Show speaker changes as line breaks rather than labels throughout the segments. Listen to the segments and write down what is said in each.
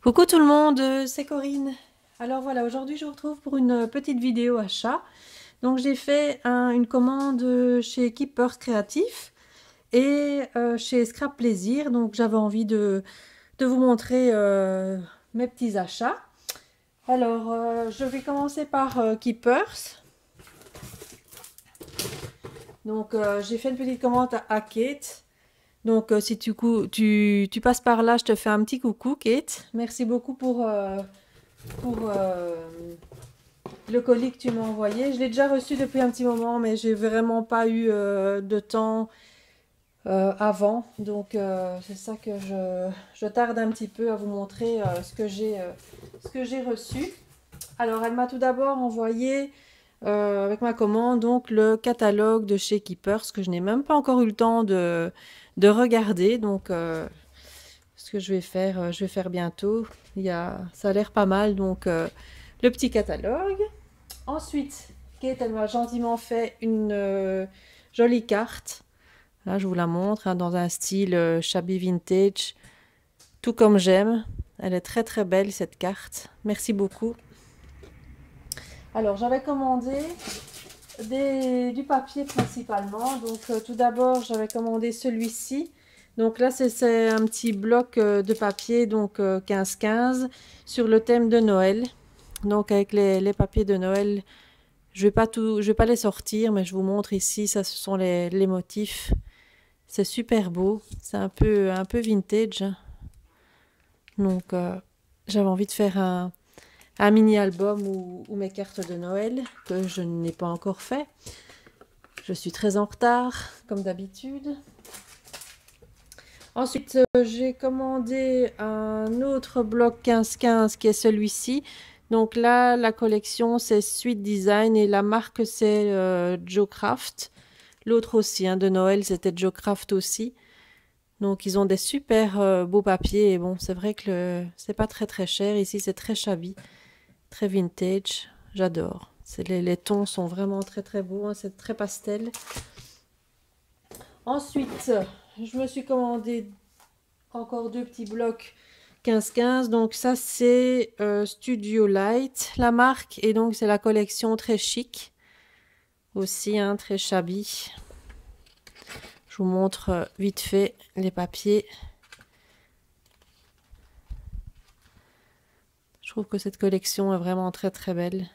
Coucou tout le monde, c'est Corinne. Alors voilà, aujourd'hui je vous retrouve pour une petite vidéo achat. Donc j'ai fait une commande chez Keeper Créatif et chez Scrap Plaisir. Donc j'avais envie de vous montrer mes petits achats. Alors je vais commencer par Keepers. Donc j'ai fait une petite commande à Kate. Donc si tu passes par là, je te fais un petit coucou Kate. Merci beaucoup pour le colis que tu m'as envoyé. Je l'ai déjà reçu depuis un petit moment, mais j'ai vraiment pas eu de temps avant. Donc c'est ça que je tarde un petit peu à vous montrer ce que j'ai reçu. Alors elle m'a tout d'abord envoyé avec ma commande donc le catalogue de chez Keepers que je n'ai même pas encore eu le temps de regarder. Donc ce que je vais faire bientôt. Ça a l'air pas mal. Donc le petit catalogue. Ensuite, Kate, elle m'a gentiment fait une jolie carte. Là, je vous la montre, hein, dans un style shabby vintage, tout comme j'aime. Elle est très très belle cette carte. Merci beaucoup. Alors, j'avais commandé du papier principalement. Donc, tout d'abord, j'avais commandé celui-ci. Donc là, c'est un petit bloc de papier, donc 15-15, sur le thème de Noël. Donc, avec les papiers de Noël. Je vais pas les sortir, mais je vous montre ici. Ça, ce sont les motifs. C'est super beau. C'est un peu vintage. Donc, j'avais envie de faire un mini album ou mes cartes de Noël que je n'ai pas encore fait. Je suis très en retard, comme d'habitude. Ensuite, j'ai commandé un autre bloc 15-15 qui est celui-ci. Donc là, la collection, c'est Sweet Design et la marque, c'est Joe Craft. L'autre aussi, hein, de Noël, c'était Joe Craft aussi. Donc, ils ont des super beaux papiers. Et bon, c'est vrai que c'est pas très très cher. Ici, c'est très shabby, très vintage. J'adore. Les tons sont vraiment très très beaux, hein, c'est très pastel. Ensuite, je me suis commandé encore deux petits blocs 15-15. Donc ça, c'est Studio Light, la marque. Et donc, c'est la collection très chic. Aussi, hein, très shabby. Je vous montre vite fait les papiers. Je trouve que cette collection est vraiment très très belle.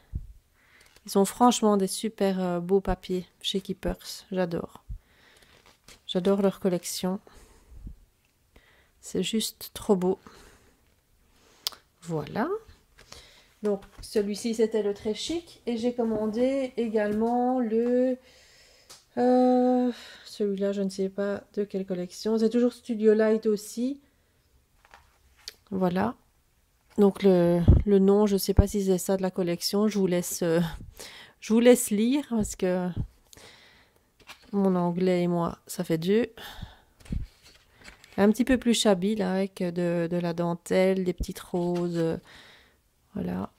Ils ont franchement des super beaux papiers chez Keepers. J'adore. J'adore leur collection. C'est juste trop beau. Voilà. Donc, celui-ci, c'était le très chic. Et j'ai commandé également celui-là, je ne sais pas de quelle collection. C'est toujours Studio Light aussi. Voilà. Donc, le nom, je ne sais pas si c'est ça de la collection. Je vous laisse lire parce que mon anglais et moi, ça fait deux. Un petit peu plus shabby, là, avec de la dentelle, des petites roses. Voilà.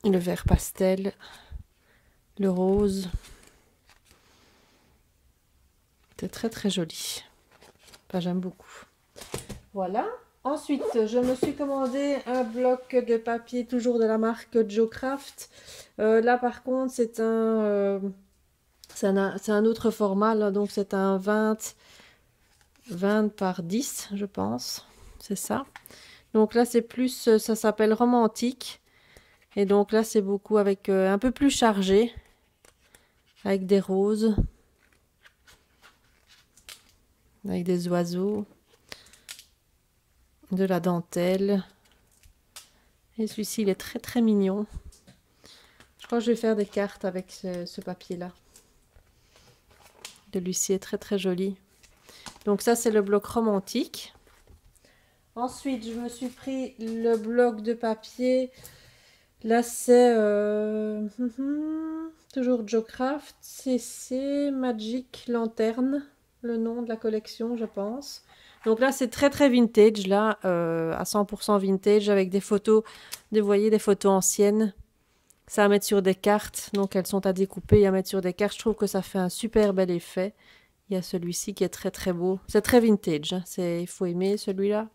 Le vert pastel. Le rose. C'est très très joli. Enfin, j'aime beaucoup. Voilà. Ensuite, je me suis commandé un bloc de papier, toujours de la marque Joe Craft. Là, par contre, c'est un autre format. Là, donc, c'est un 20 par 10, je pense. C'est ça. Donc là, c'est plus, ça s'appelle romantique. Et donc là, c'est beaucoup avec un peu plus chargé. Avec des roses. Avec des oiseaux. De la dentelle. Et celui-ci, il est très très mignon. Je crois que je vais faire des cartes avec ce papier-là. Celui-ci est très très joli. Donc ça, c'est le bloc romantique. Ensuite, je me suis pris le bloc de papier. Là, c'est toujours Joe Craft. C'est Magic Lanterne, le nom de la collection, je pense. Donc là, c'est très très vintage, là, à 100% vintage, avec des photos, vous voyez, des photos anciennes. Ça à mettre sur des cartes, donc elles sont à découper et à mettre sur des cartes. Je trouve que ça fait un super bel effet. Il y a celui-ci qui est très très beau. C'est très vintage, hein. Il faut aimer celui-là.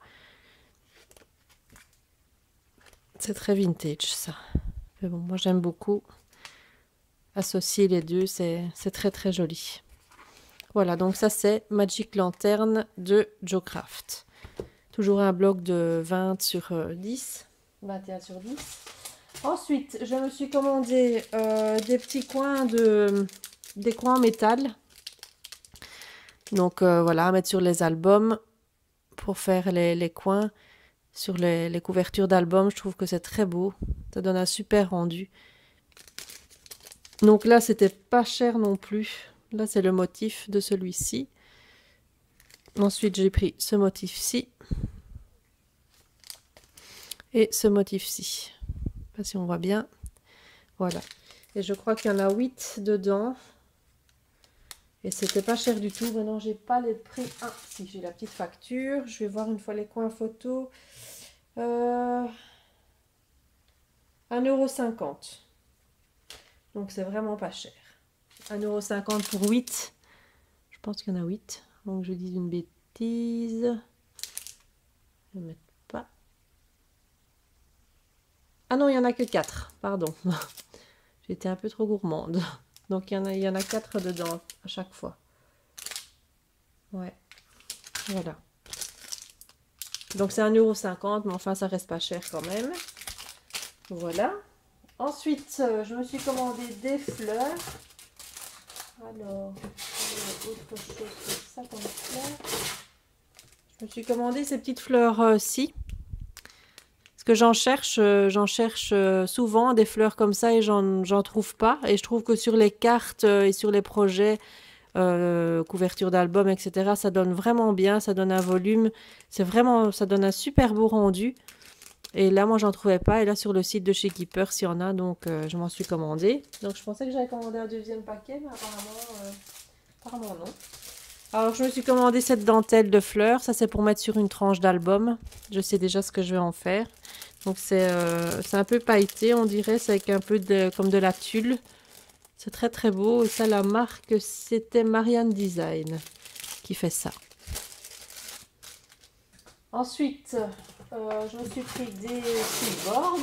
C'est très vintage ça. Mais bon, moi j'aime beaucoup. Associer les deux, c'est très très joli. Voilà, donc ça c'est Magic Lantern de Joe Craft. Toujours un bloc de 20 sur 10. 21 sur 10. Ensuite, je me suis commandé des petits coins des coins en métal. Donc voilà, à mettre sur les albums pour faire les coins sur les couvertures d'albums. Je trouve que c'est très beau. Ça donne un super rendu. Donc là, c'était pas cher non plus. Là, c'est le motif de celui-ci. Ensuite, j'ai pris ce motif-ci. Et ce motif-ci. Je sais pas si on voit bien. Voilà. Et je crois qu'il y en a 8 dedans. Et c'était pas cher du tout. Maintenant, j'ai pas les prix. Ah, si, j'ai la petite facture. Je vais voir une fois les coins photos. 1,50 €. Donc, c'est vraiment pas cher. 1,50 € pour 8. Je pense qu'il y en a 8. Donc, je dis une bêtise. Je ne vais mettre pas. Ah non, il n'y en a que 4. Pardon. J'étais un peu trop gourmande. Donc, il y en a 4 dedans à chaque fois. Ouais. Voilà. Donc, c'est 1,50 €. Mais enfin, ça reste pas cher quand même. Voilà. Ensuite, je me suis commandé des fleurs. Alors, autre chose que ça comme fleurs. Je me suis commandé ces petites fleurs-ci. Parce que j'en cherche souvent des fleurs comme ça et j'en trouve pas. Et je trouve que sur les cartes et sur les projets, couverture d'album, etc., ça donne vraiment bien, ça donne un volume. Ça donne un super beau rendu. Et là, moi, j'en trouvais pas. Et là, sur le site de chez Keeper, s'il y en a, donc je m'en suis commandé. Donc, je pensais que j'avais commandé un deuxième paquet, mais apparemment non. Alors, je me suis commandé cette dentelle de fleurs. Ça, c'est pour mettre sur une tranche d'album. Je sais déjà ce que je vais en faire. Donc, c'est un peu pailleté, on dirait. C'est avec un peu comme de la tulle. C'est très, très beau. Et ça, la marque, c'était Marianne Design qui fait ça. Ensuite, je me suis pris des boards.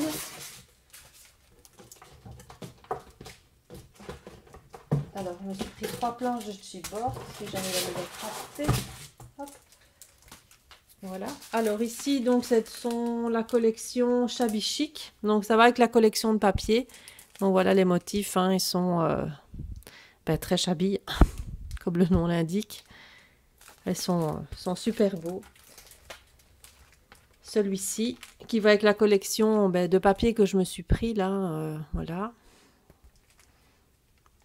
Alors, je me suis pris 3 planches de chipboard, si jamais j'avais les crafter. Hop. Voilà. Alors ici, donc, ce sont la collection Shabby Chic. Donc, ça va avec la collection de papier. Donc, voilà les motifs. Hein, ils sont très shabby, comme le nom l'indique. Elles sont super beaux. Celui-ci, qui va avec la collection de papier que je me suis pris là. Voilà.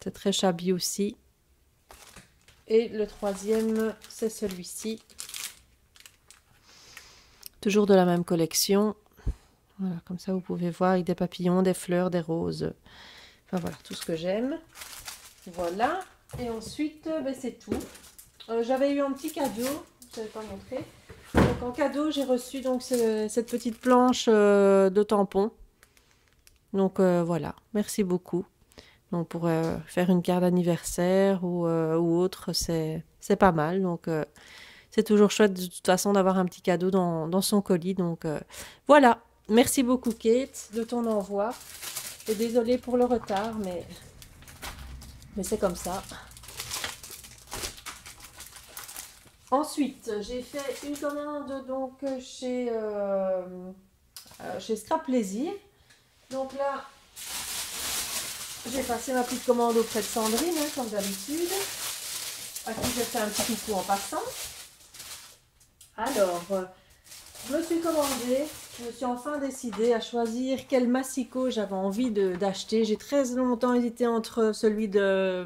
C'est très shabby aussi. Et le troisième, c'est celui-ci. Toujours de la même collection. Voilà, comme ça vous pouvez voir avec des papillons, des fleurs, des roses. Enfin voilà, tout ce que j'aime. Voilà. Et ensuite, c'est tout. J'avais eu un petit cadeau. Je ne savais pas montrer. Donc en cadeau, j'ai reçu donc cette petite planche de tampons. Donc voilà, merci beaucoup. Donc pour faire une carte d'anniversaire ou autre, c'est pas mal. Donc c'est toujours chouette de toute façon d'avoir un petit cadeau dans son colis. Donc voilà, merci beaucoup Kate de ton envoi. Et désolée pour le retard, mais c'est comme ça. Ensuite, j'ai fait une commande donc chez Scrap Plaisir. Donc là, j'ai passé ma petite commande auprès de Sandrine, hein, comme d'habitude, à qui j'ai fait un petit coucou en passant. Alors, je me suis commandé, je me suis enfin décidée à choisir quel massicot j'avais envie d'acheter. J'ai très longtemps hésité entre celui de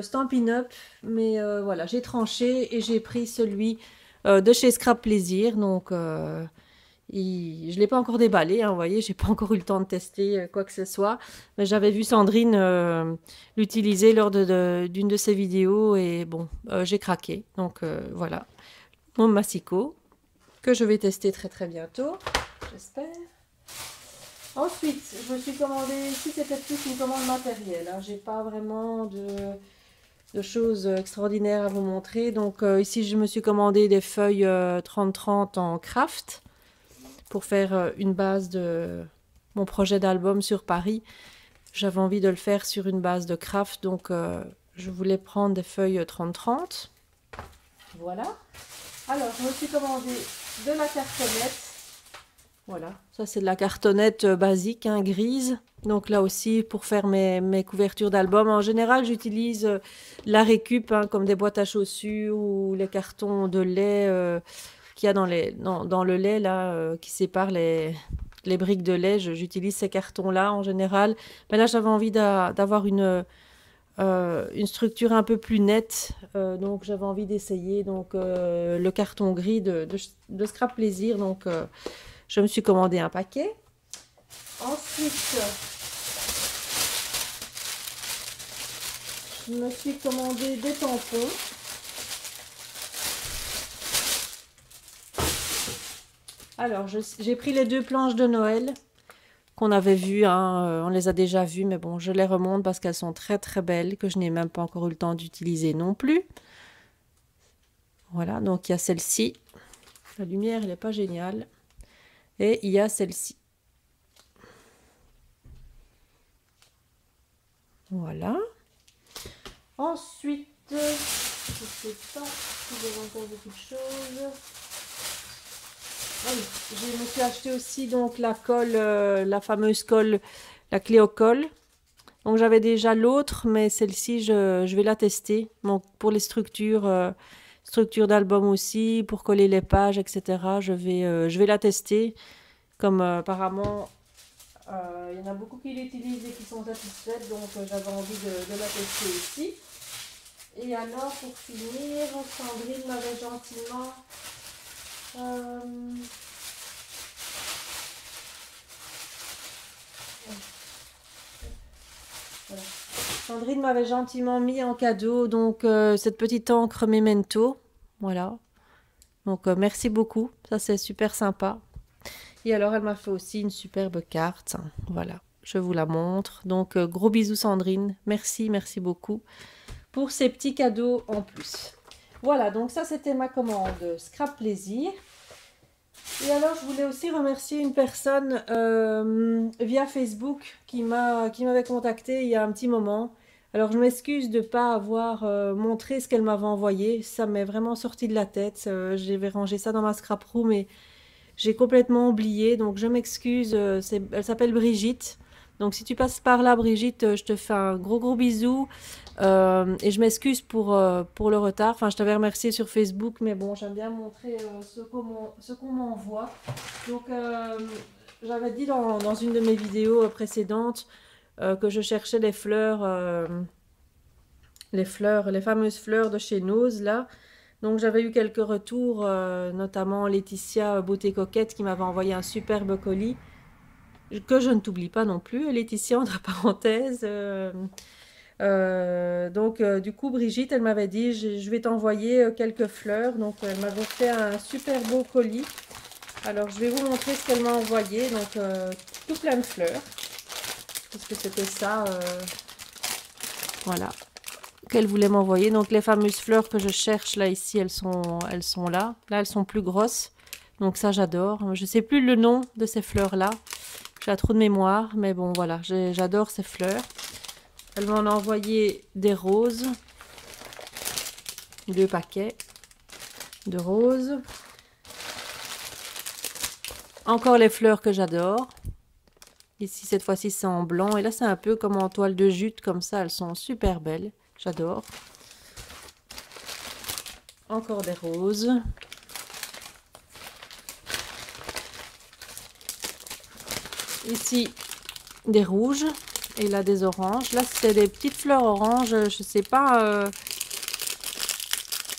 Stampin' Up, mais voilà, j'ai tranché et j'ai pris celui de chez Scrap Plaisir. Donc, je ne l'ai pas encore déballé, hein, vous voyez, j'ai pas encore eu le temps de tester quoi que ce soit. Mais j'avais vu Sandrine l'utiliser lors d'une de ses vidéos et bon, j'ai craqué. Donc voilà, mon massicot que je vais tester très très bientôt, j'espère. Ensuite, je me suis commandé, ici c'était plus une commande matérielle, hein. J'ai pas vraiment de choses extraordinaires à vous montrer. Donc ici je me suis commandé des feuilles 30-30 en craft. pour faire une base de mon projet d'album sur Paris. J'avais envie de le faire sur une base de craft, donc je voulais prendre des feuilles 30-30. Voilà. Alors, je me suis commandé de la cartonnette. Voilà, ça c'est de la cartonnette basique, hein, grise. Donc là aussi, pour faire mes couvertures d'albums, en général, j'utilise la récup, hein, comme des boîtes à chaussures ou les cartons de lait qu'il y a dans le lait, là, qui séparent les briques de lait. J'utilise ces cartons-là en général. Mais là, j'avais envie d'avoir une structure un peu plus nette, donc j'avais envie d'essayer donc le carton gris de Scrap Plaisir, donc je me suis commandé un paquet. Ensuite, je me suis commandé des tampons. Alors, j'ai pris les 2 planches de Noël qu'on avait vues, hein, on les a déjà vues, mais bon, je les remonte parce qu'elles sont très très belles, que je n'ai même pas encore eu le temps d'utiliser non plus. Voilà, donc il y a celle-ci. La lumière, elle n'est pas géniale. Et il y a celle-ci. Voilà. Ensuite, je sais pas si j'ai encore beaucoup de choses. Ah oui, je me suis acheté aussi donc la colle, la fameuse colle, la Cléocolle. Donc j'avais déjà l'autre, mais celle-ci, je vais la tester. Donc pour les structures d'album aussi, pour coller les pages, etc. Je vais la tester. Comme apparemment, il y en a beaucoup qui l'utilisent et qui sont satisfaites, donc j'avais envie de la tester aussi. Et alors, pour finir, Sandrine m'avait gentiment... voilà. Sandrine m'avait gentiment mis en cadeau donc cette petite encre Memento. Voilà. Donc merci beaucoup, ça c'est super sympa. Et alors elle m'a fait aussi une superbe carte. Voilà, je vous la montre. Donc gros bisous Sandrine, merci beaucoup pour ces petits cadeaux en plus. Voilà, donc ça c'était ma commande Scrap Plaisir. Et alors je voulais aussi remercier une personne via Facebook qui m'avait contacté il y a un petit moment. Alors je m'excuse de ne pas avoir montré ce qu'elle m'avait envoyé, ça m'est vraiment sorti de la tête. J'avais rangé ça dans ma scrap room et j'ai complètement oublié, donc je m'excuse. Elle s'appelle Brigitte. Donc si tu passes par là, Brigitte, je te fais un gros bisou. Et je m'excuse pour le retard. Enfin, je t'avais remercié sur Facebook, mais bon, j'aime bien montrer ce qu'on m'envoie. Donc, j'avais dit dans une de mes vidéos précédentes que je cherchais les fameuses fleurs de chez Nose, là. Donc, j'avais eu quelques retours, notamment Laetitia Beauté Coquette qui m'avait envoyé un superbe colis, que je ne t'oublie pas non plus, Laetitia, entre parenthèses. Donc du coup Brigitte elle m'avait dit je vais t'envoyer quelques fleurs, donc elle m'avait fait un super beau colis. Alors je vais vous montrer ce qu'elle m'a envoyé, donc tout plein de fleurs, parce que c'était ça, voilà, qu'elle voulait m'envoyer. Donc les fameuses fleurs que je cherche là ici, elles sont là elles sont plus grosses, donc ça j'adore. Je sais plus le nom de ces fleurs là, j'ai un trou de mémoire, mais bon voilà, j'adore ces fleurs. Elle m'en a envoyé des roses, 2 paquets de roses. Encore les fleurs que j'adore. Ici, cette fois-ci, c'est en blanc. Et là, c'est un peu comme en toile de jute, comme ça. Elles sont super belles. J'adore. Encore des roses. Ici, des rouges. Et là, des oranges. Là, c'était des petites fleurs oranges. Je sais pas...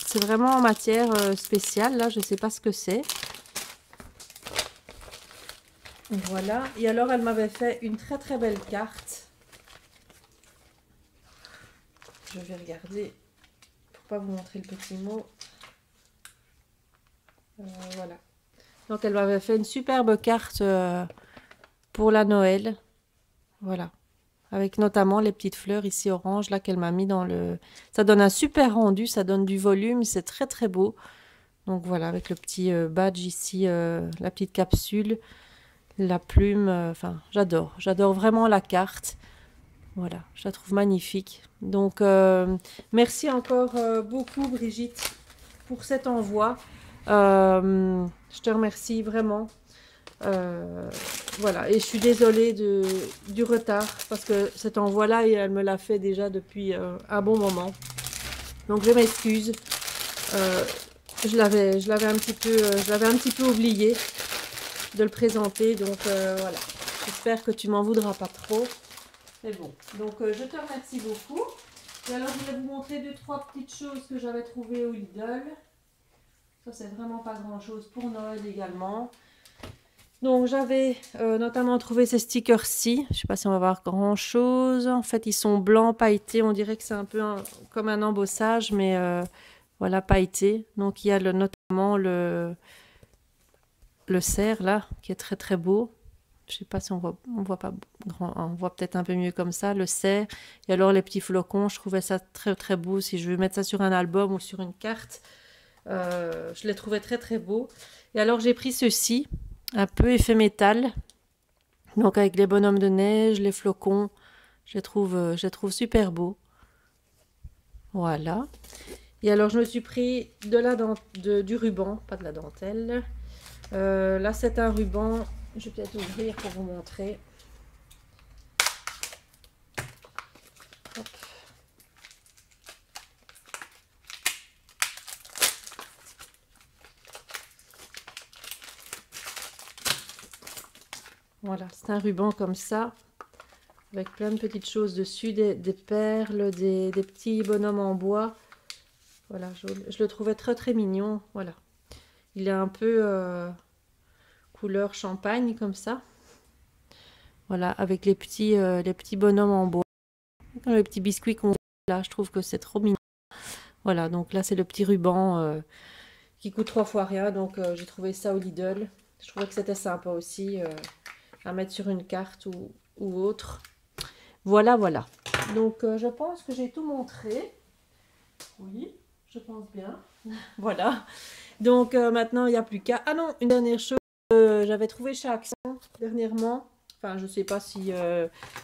c'est vraiment en matière spéciale. Là, je sais pas ce que c'est. Voilà. Et alors, elle m'avait fait une très belle carte. Je vais regarder pour pas vous montrer le petit mot. Voilà. Donc, elle m'avait fait une superbe carte pour la Noël. Voilà. Avec notamment les petites fleurs ici orange là qu'elle m'a mis dans le... Ça donne un super rendu, ça donne du volume, c'est très beau. Donc voilà, avec le petit badge ici, la petite capsule, la plume, enfin j'adore vraiment la carte. Voilà, je la trouve magnifique. Donc merci encore beaucoup Brigitte pour cet envoi. Je te remercie vraiment. Voilà, et je suis désolée du retard parce que cet envoi-là, elle me l'a fait déjà depuis un bon moment. Donc je m'excuse. Je l'avais un petit peu oublié de le présenter, donc voilà. J'espère que tu m'en voudras pas trop. Mais bon, donc je te remercie beaucoup. Et alors je vais vous montrer 2-3 petites choses que j'avais trouvées au Lidl. Ça c'est vraiment pas grand chose pour Noël également. Donc j'avais notamment trouvé ces stickers-ci. Je sais pas si on va voir grand chose. En fait ils sont blancs pailletés. On dirait que c'est un peu comme un embossage, mais voilà, pailleté. Donc il y a notamment le cerf là, qui est très très beau. Je sais pas si on voit pas grand, on voit peut-être un peu mieux comme ça, le cerf. Et alors les petits flocons, je trouvais ça très très beau. Si je veux mettre ça sur un album ou sur une carte, je les trouvais très très beaux. Et alors j'ai pris ceci, un peu effet métal. Donc avec les bonhommes de neige, les flocons, je les trouve super beaux. Voilà. Et alors je me suis pris du ruban, pas de la dentelle. Là c'est un ruban, je vais peut-être ouvrir pour vous montrer. Hop. Voilà, c'est un ruban comme ça, avec plein de petites choses dessus, des perles, des petits bonhommes en bois. Voilà, je le trouvais très très mignon. Voilà, il est un peu couleur champagne comme ça. Voilà, avec les petits bonhommes en bois. Comme les petits biscuits qu'on voit là, je trouve que c'est trop mignon. Voilà, donc là c'est le petit ruban qui coûte 3 fois rien. Donc j'ai trouvé ça au Lidl. Je trouvais que c'était sympa aussi à mettre sur une carte ou autre. Voilà, voilà. Donc je pense que j'ai tout montré. Oui, je pense bien. Voilà. Donc maintenant il n'y a plus qu'à... Ah non, une dernière chose. J'avais trouvé chez Action dernièrement. Enfin, je sais pas si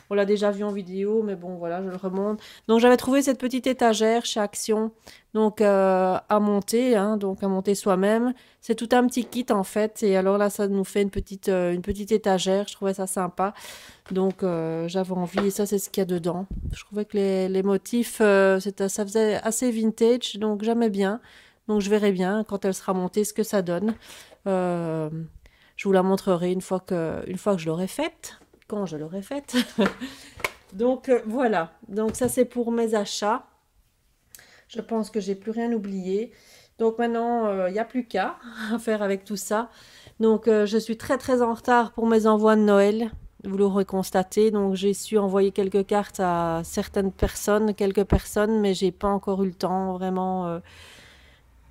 on l'a déjà vu en vidéo, mais bon, voilà, je le remonte. Donc, j'avais trouvé cette petite étagère chez Action, donc à monter, hein, donc à monter soi-même. C'est tout un petit kit en fait, et alors là, ça nous fait une petite étagère. Je trouvais ça sympa, donc j'avais envie. Et ça, c'est ce qu'il y a dedans. Je trouvais que les motifs, ça faisait assez vintage, donc j'aimais bien. Donc, je verrai bien quand elle sera montée ce que ça donne. Euh, je vous la montrerai une fois que je l'aurai faite, quand je l'aurai faite. Donc voilà, donc ça c'est pour mes achats. Je pense que j'ai plus rien oublié. Donc maintenant, il n'y a plus qu'à faire avec tout ça. Donc je suis très très en retard pour mes envois de Noël. Vous l'aurez constaté. Donc j'ai su envoyer quelques cartes à certaines personnes, quelques personnes, mais j'ai pas encore eu le temps vraiment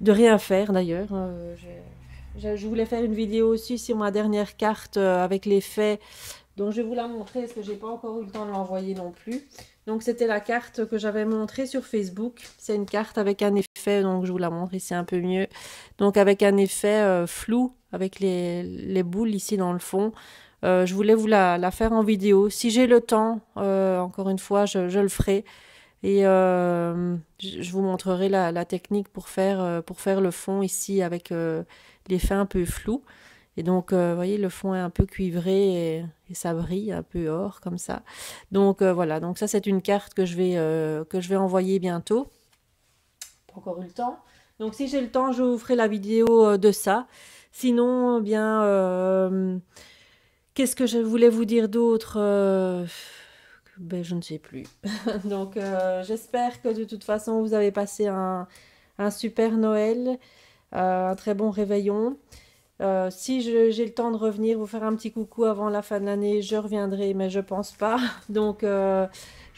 de rien faire d'ailleurs. Je voulais faire une vidéo aussi sur ma dernière carte avec les faits. Donc je vais vous la montrer parce que j'ai pas encore eu le temps de l'envoyer non plus. Donc c'était la carte que j'avais montrée sur Facebook. C'est une carte avec un effet, donc je vous la montre ici un peu mieux. Donc avec un effet flou, avec les boules ici dans le fond. Je voulais vous la faire en vidéo. Si j'ai le temps, encore une fois, je le ferai. Et je vous montrerai la technique pour faire le fond ici avec l'effet un peu flou. Et donc, vous voyez, le fond est un peu cuivré et ça brille un peu or comme ça. Donc voilà, donc ça c'est une carte que je vais envoyer bientôt. Pas encore eu le temps. Donc si j'ai le temps, je vous ferai la vidéo de ça. Sinon, bien, qu'est-ce que je voulais vous dire d'autre ben, je ne sais plus. Donc j'espère que de toute façon vous avez passé un super Noël, un très bon réveillon. Si j'ai le temps de revenir vous faire un petit coucou avant la fin de l'année, je reviendrai, mais je pense pas. Donc, je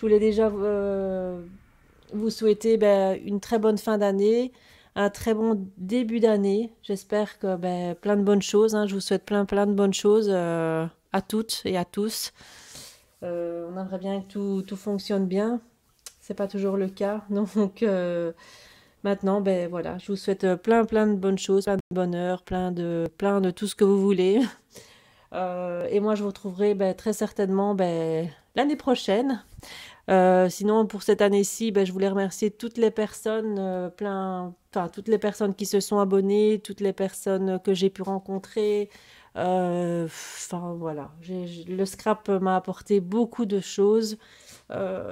voulais déjà vous souhaiter ben, une très bonne fin d'année, un très bon début d'année. J'espère que ben, plein de bonnes choses. Hein. Je vous souhaite plein de bonnes choses à toutes et à tous. On aimerait bien que tout fonctionne bien. C'est pas toujours le cas. Donc, Maintenant, ben voilà, je vous souhaite plein plein de bonnes choses, plein de bonheur, plein de tout ce que vous voulez. Et moi, je vous retrouverai ben, très certainement ben, l'année prochaine. Sinon, pour cette année-ci, ben, je voulais remercier toutes les personnes, enfin toutes les personnes qui se sont abonnées, toutes les personnes que j'ai pu rencontrer. Enfin voilà, le scrap m'a apporté beaucoup de choses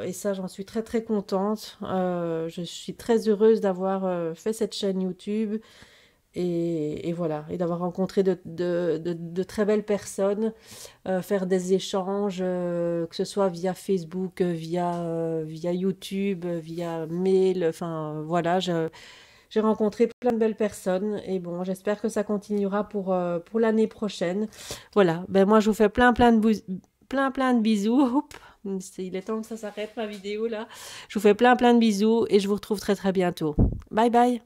et ça, j'en suis très très contente. Je suis très heureuse d'avoir fait cette chaîne YouTube et voilà, et d'avoir rencontré de très belles personnes, faire des échanges, que ce soit via Facebook, via YouTube, via mail, enfin voilà, j'ai rencontré plein de belles personnes et bon, j'espère que ça continuera pour l'année prochaine. Voilà, ben moi je vous fais plein de bisous. Oups, il est temps que ça s'arrête ma vidéo là. Je vous fais plein de bisous et je vous retrouve très très bientôt. Bye bye.